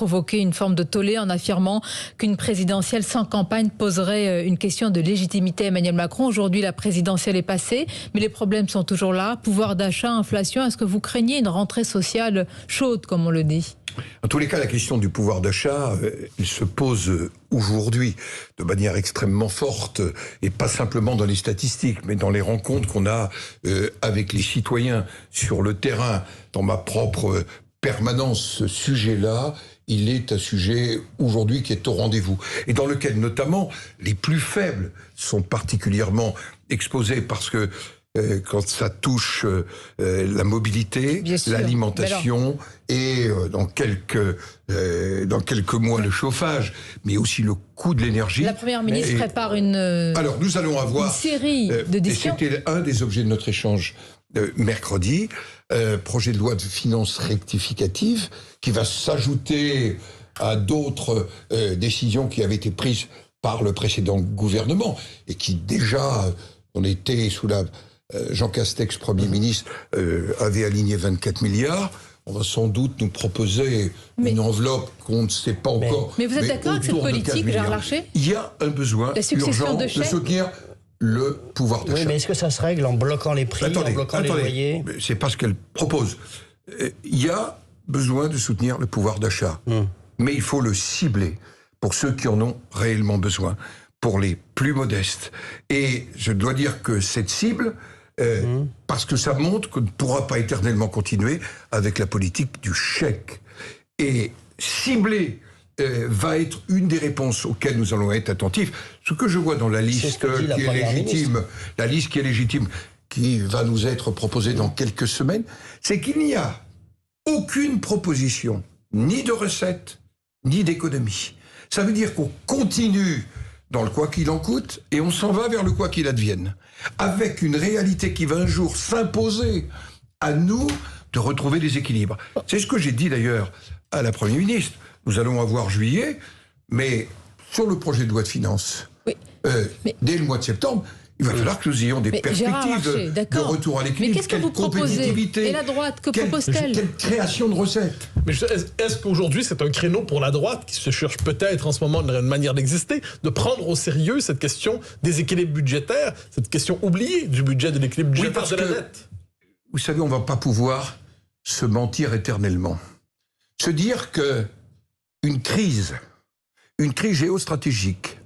provoqué une forme de tollé en affirmant qu'une présidentielle sans campagne poserait une question de légitimité à Emmanuel Macron. Aujourd'hui, la présidentielle est passée, mais les problèmes sont toujours là. Pouvoir d'achat, inflation, est-ce que vous craignez une rentrée sociale chaude, comme on le dit ? En tous les cas, la question du pouvoir d'achat, il se pose aujourd'hui de manière extrêmement forte, et pas simplement dans les statistiques, mais dans les rencontres qu'on a avec les citoyens sur le terrain. Dans ma propre permanence, ce sujet-là, il est un sujet aujourd'hui qui est au rendez-vous, et dans lequel notamment les plus faibles sont particulièrement exposés, parce que quand ça touche la mobilité, l'alimentation et dans quelques mois le chauffage, mais aussi le coût de l'énergie. La Première ministre prépare alors nous allons avoir une série de décisions. Et c'était un des objets de notre échange mercredi, projet de loi de finances rectificative qui va s'ajouter à d'autres décisions qui avaient été prises par le précédent gouvernement et qui déjà, on était sous la Jean Castex, Premier ministre, avait aligné 24 milliards. On va sans doute nous proposer une enveloppe qu'on ne sait pas encore. Mais vous êtes d'accord avec cette politique, Gérard Larcher ? Il y a un besoin urgent de soutenir le pouvoir d'achat. Oui, mais est-ce que ça se règle en bloquant les prix, en bloquant les loyers ? C'est pas ce qu'elle propose. Il y a besoin de soutenir le pouvoir d'achat. Mais il faut le cibler pour ceux qui en ont réellement besoin, pour les plus modestes. Et je dois dire que cette cible... parce que ça montre qu'on ne pourra pas éternellement continuer avec la politique du chèque. Et cibler va être une des réponses auxquelles nous allons être attentifs. Ce que je vois dans la liste qui est légitime, qui va nous être proposée dans quelques semaines, c'est qu'il n'y a aucune proposition, ni de recette, ni d'économie. Ça veut dire qu'on continue dans le quoi qu'il en coûte, et on s'en va vers le quoi qu'il advienne, avec une réalité qui va un jour s'imposer à nous de retrouver des équilibres. C'est ce que j'ai dit d'ailleurs à la Première ministre. Nous allons avoir juillet, mais sur le projet de loi de finances, dès le mois de septembre, il va falloir que nous ayons des perspectives de retour à l'équilibre. Mais qu'est-ce que vous proposez ? Et la droite, que propose-t-elle ? Quelle création de recettes ? Mais est-ce qu'aujourd'hui, c'est un créneau pour la droite, qui se cherche peut-être en ce moment une manière d'exister, de prendre au sérieux cette question des équilibres budgétaires, cette question oubliée du budget, de l'équilibre budgétaire de la dette ? Vous savez, on ne va pas pouvoir se mentir éternellement. Se dire que une crise géostratégique,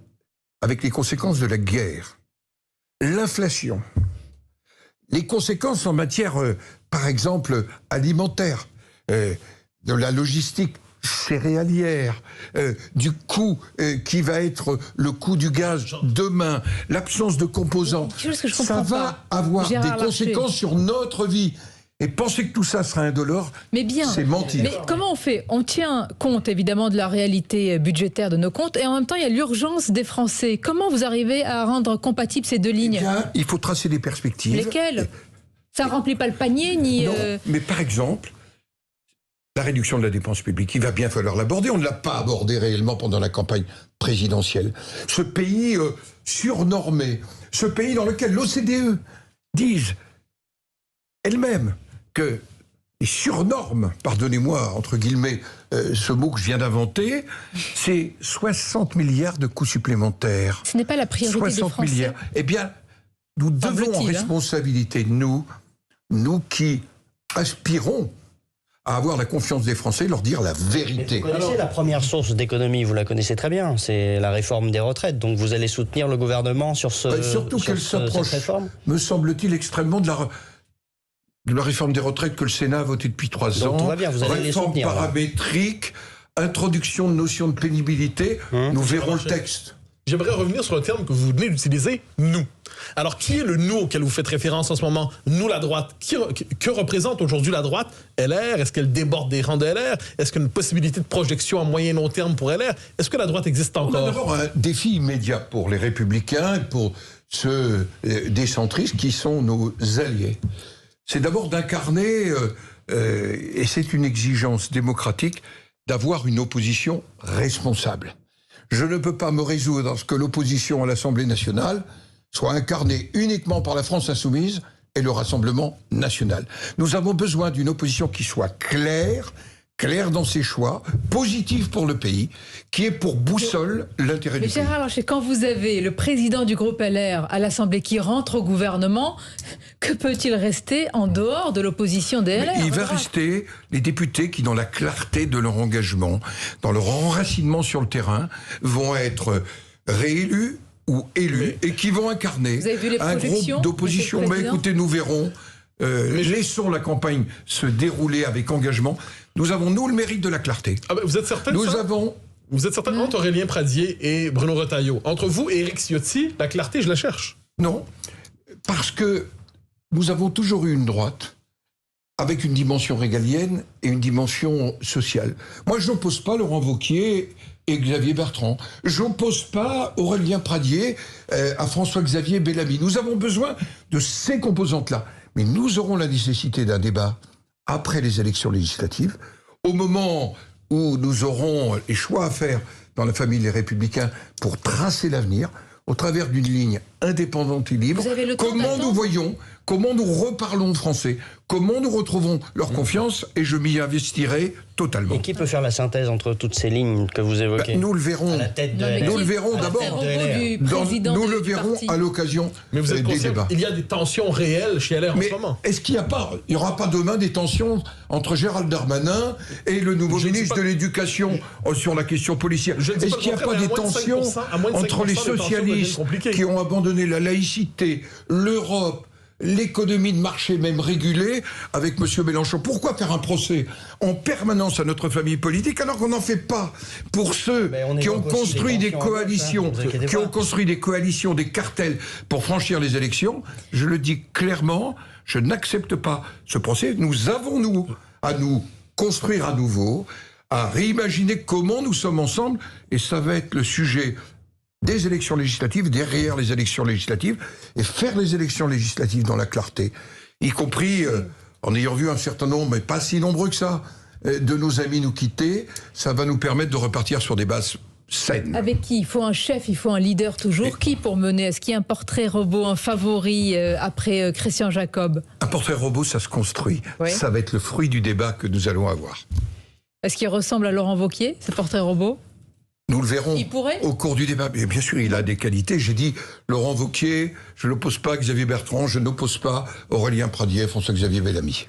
avec les conséquences de la guerre, l'inflation, les conséquences en matière, par exemple, alimentaire, de la logistique céréalière, du coût qui va être le coût du gaz demain, l'absence de composants, ça va avoir des conséquences sur notre vie. Et penser que tout ça sera indolore, c'est mentir. Mais comment on fait ? On tient compte évidemment de la réalité budgétaire de nos comptes et en même temps il y a l'urgence des Français. Comment vous arrivez à rendre compatibles ces deux lignes ? Il faut tracer des perspectives. Lesquelles ? Ça ne remplit pas le panier ni... Non, mais par exemple, la réduction de la dépense publique, il va bien falloir l'aborder. On ne l'a pas abordé réellement pendant la campagne présidentielle. Ce pays surnormé, ce pays dans lequel l'OCDE disent elle-même que les surnormes, pardonnez-moi, entre guillemets, ce mot que je viens d'inventer, c'est 60 milliards de coûts supplémentaires. Ce n'est pas la priorité des Français. 60 milliards. Eh bien, nous devons en responsabilité, nous qui aspirons à avoir la confiance des Français, leur dire la vérité. Vous connaissez la première source d'économie, vous la connaissez très bien, c'est la réforme des retraites. Donc vous allez soutenir le gouvernement sur surtout qu'elle s'approche, me semble-t-il, extrêmement de la réforme des retraites que le Sénat a votée depuis 3 ans. Tout va bien, vous allez les soutenir. Réforme paramétrique, introduction de notion de pénibilité, nous verrons le texte. J'aimerais revenir sur le terme que vous venez d'utiliser, « nous ». Alors, qui est le « nous » auquel vous faites référence en ce moment ? Nous, la droite. Que représente aujourd'hui la droite ? LR ? Est-ce qu'elle déborde des rangs de LR ? Est-ce qu'il y a une possibilité de projection à moyen et long terme pour LR ? Est-ce que la droite existe encore ? On a d'abord un défi immédiat pour les Républicains, pour ceux des centristes qui sont nos alliés. C'est d'abord d'incarner, et c'est une exigence démocratique, d'avoir une opposition responsable. Je ne peux pas me résoudre à ce que l'opposition à l'Assemblée nationale soit incarnée uniquement par la France insoumise et le Rassemblement national. Nous avons besoin d'une opposition qui soit claire, clair dans ses choix, positif pour le pays, qui est pour boussole l'intérêt du pays. Gérard Larcher, quand vous avez le président du groupe LR à l'Assemblée qui rentre au gouvernement, que peut-il rester en dehors de l'opposition des LR? Il va rester les députés qui, dans la clarté de leur engagement, dans leur enracinement sur le terrain, vont être réélus ou élus et qui vont incarner un groupe d'opposition. Écoutez, nous verrons. Laissons la campagne se dérouler avec engagement. Nous avons, nous, le mérite de la clarté. Ah ben, vous êtes certain Vous êtes certain entre Aurélien Pradier et Bruno Retailleau, entre vous et Éric Ciotti, la clarté, je la cherche. Non, parce que nous avons toujours eu une droite avec une dimension régalienne et une dimension sociale. Moi, je n'oppose pas Laurent Wauquiez et Xavier Bertrand. Je n'oppose pas Aurélien Pradier à François-Xavier Bellamy. Nous avons besoin de ces composantes-là. Mais nous aurons la nécessité d'un débat après les élections législatives, au moment où nous aurons les choix à faire dans la famille des Républicains pour tracer l'avenir, au travers d'une ligne indépendante et libre. Comment nous voyons, comment nous reparlons de français, comment nous retrouvons leur confiance, et je m'y investirai totalement. Et qui peut faire la synthèse entre toutes ces lignes que vous évoquez? Nous le verrons. À la tête de nous le verrons d'abord. Nous le verrons à l'occasion des débats. Il y a des tensions réelles chez LR en ce moment. Est-ce qu'il n'y aura pas demain des tensions entre Gérald Darmanin et le nouveau ministre de l'Éducation sur la question policière? Est-ce qu'il n'y a pas des tensions entre les socialistes qui ont abandonné la laïcité, l'Europe, l'économie de marché même régulée avec M. Mélenchon? Pourquoi faire un procès en permanence à notre famille politique alors qu'on n'en fait pas pour ceux qui ont construit des coalitions, des cartels pour franchir les élections? Je le dis clairement, je n'accepte pas ce procès. Nous avons, nous, à nous construire à nouveau, à réimaginer comment nous sommes ensemble, et ça va être le sujet des élections législatives, derrière les élections législatives, et faire les élections législatives dans la clarté, y compris en ayant vu un certain nombre, mais pas si nombreux que ça, de nos amis nous quitter. Ça va nous permettre de repartir sur des bases saines. Avec qui? Il faut un chef, il faut un leader toujours. Qui pour mener? Est-ce qu'il y a un portrait robot, un favori après Christian Jacob? Un portrait robot, ça se construit. Oui. Ça va être le fruit du débat que nous allons avoir. Est-ce qu'il ressemble à Laurent Wauquiez, ce portrait robot? Nous le verrons au cours du débat. Mais bien sûr, il a des qualités. J'ai dit Laurent Wauquiez, je n'oppose pas Xavier Bertrand, je n'oppose pas Aurélien Pradier, François-Xavier Bellamy.